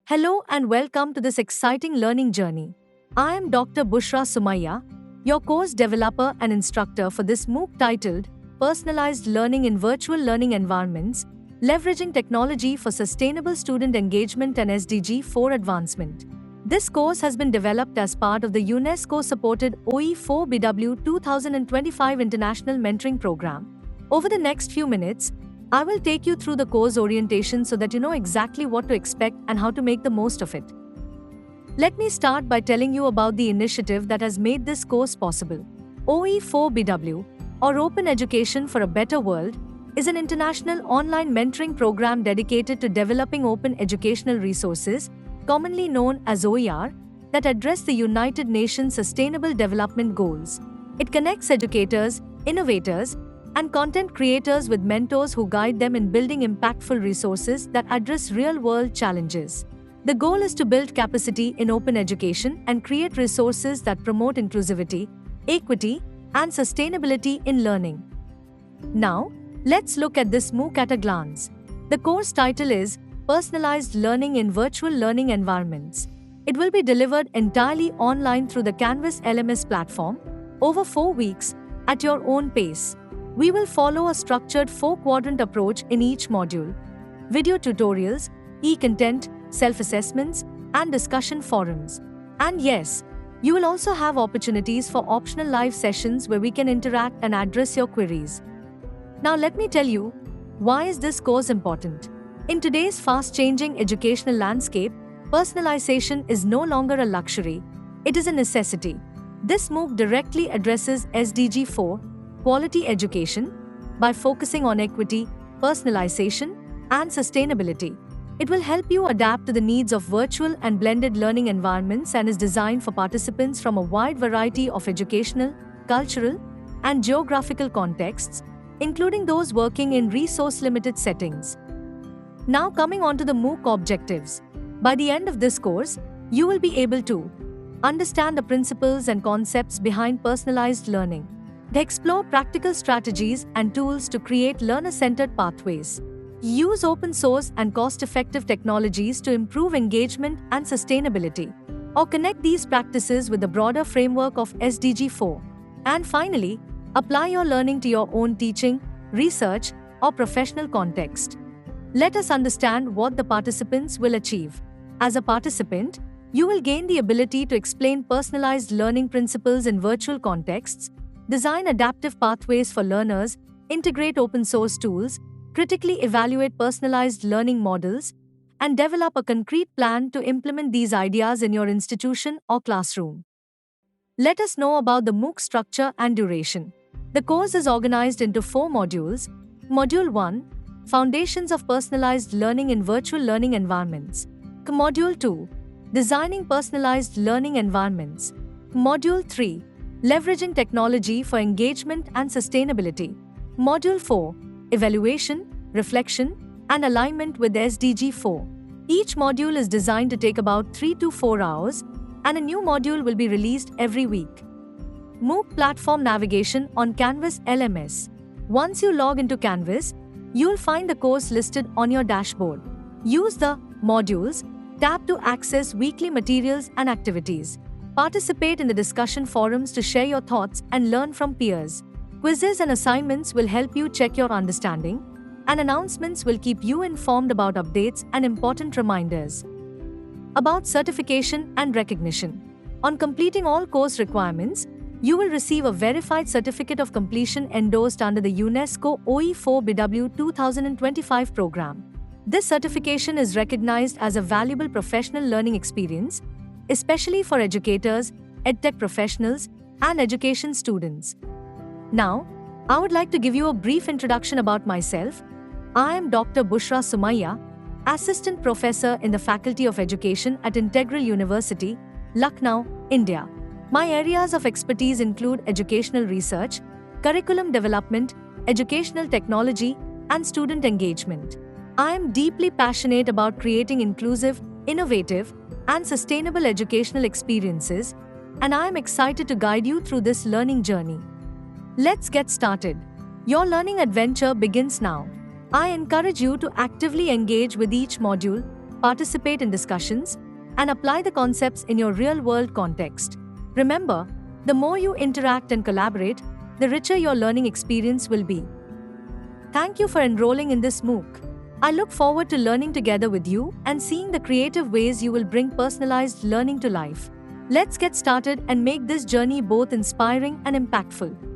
Hello and welcome to this exciting learning journey. I am Dr. Bushra Sumaya, your course developer and instructor for this MOOC titled Personalized Learning in Virtual Learning Environments, Leveraging Technology for Sustainable Student Engagement and SDG 4 Advancement. This course has been developed as part of the UNESCO-supported OE4BW 2025 International Mentoring Program. Over the next few minutes, I will take you through the course orientation so that you know exactly what to expect and how to make the most of it. Let me start by telling you about the initiative that has made this course possible. OE4BW, or Open Education for a Better World, is an international online mentoring program dedicated to developing open educational resources, commonly known as OER, that address the United Nations Sustainable Development Goals. It connects educators, innovators, and content creators with mentors who guide them in building impactful resources that address real-world challenges. The goal is to build capacity in open education and create resources that promote inclusivity, equity, and sustainability in learning. Now, let's look at this MOOC at a glance. The course title is Personalized Learning in Virtual Learning Environments. It will be delivered entirely online through the Canvas LMS platform over 4 weeks at your own pace. We will follow a structured 4-quadrant approach in each module: video tutorials, e-content, self-assessments, and discussion forums. And yes, you will also have opportunities for optional live sessions where we can interact and address your queries. Now let me tell you, why is this course important? In today's fast-changing educational landscape, personalization is no longer a luxury, it is a necessity. This MOOC directly addresses SDG 4, quality education, by focusing on equity, personalization, and sustainability. It will help you adapt to the needs of virtual and blended learning environments and is designed for participants from a wide variety of educational, cultural, and geographical contexts, including those working in resource-limited settings. Now coming on to the MOOC objectives. By the end of this course, you will be able to understand the principles and concepts behind personalized learning, explore practical strategies and tools to create learner-centered pathways, use open source and cost-effective technologies to improve engagement and sustainability, or connect these practices with the broader framework of SDG 4. And finally, apply your learning to your own teaching, research, or professional context. Let us understand what the participants will achieve. As a participant, you will gain the ability to explain personalized learning principles in virtual contexts, design adaptive pathways for learners, integrate open source tools, critically evaluate personalized learning models, and develop a concrete plan to implement these ideas in your institution or classroom. Let us know about the MOOC structure and duration. The course is organized into 4 modules. Module 1, Foundations of Personalized Learning in Virtual Learning Environments. Module 2, Designing Personalized Learning Environments. Module 3, Leveraging Technology for Engagement and Sustainability. Module 4, Evaluation, Reflection, and Alignment with SDG 4. Each module is designed to take about 3 to 4 hours, and a new module will be released every week. MOOC platform navigation on Canvas LMS. Once you log into Canvas, you'll find the course listed on your dashboard. Use the Modules tab to access weekly materials and activities. Participate in the discussion forums to share your thoughts and learn from peers. Quizzes and assignments will help you check your understanding, and announcements will keep you informed about updates and important reminders. About certification and recognition. On completing all course requirements, you will receive a verified certificate of completion endorsed under the UNESCO OE4BW 2025 program. This certification is recognized as a valuable professional learning experience, especially for educators, edtech professionals, and education students. Now, I would like to give you a brief introduction about myself. I am Dr. Bushra Sumaya, Assistant Professor in the Faculty of Education at Integral University, Lucknow, India. My areas of expertise include educational research, curriculum development, educational technology, and student engagement. I am deeply passionate about creating inclusive, innovative, and sustainable educational experiences, and I am excited to guide you through this learning journey. Let's get started. Your learning adventure begins now. I encourage you to actively engage with each module, participate in discussions, and apply the concepts in your real-world context. Remember, the more you interact and collaborate, the richer your learning experience will be. Thank you for enrolling in this MOOC. I look forward to learning together with you and seeing the creative ways you will bring personalized learning to life. Let's get started and make this journey both inspiring and impactful.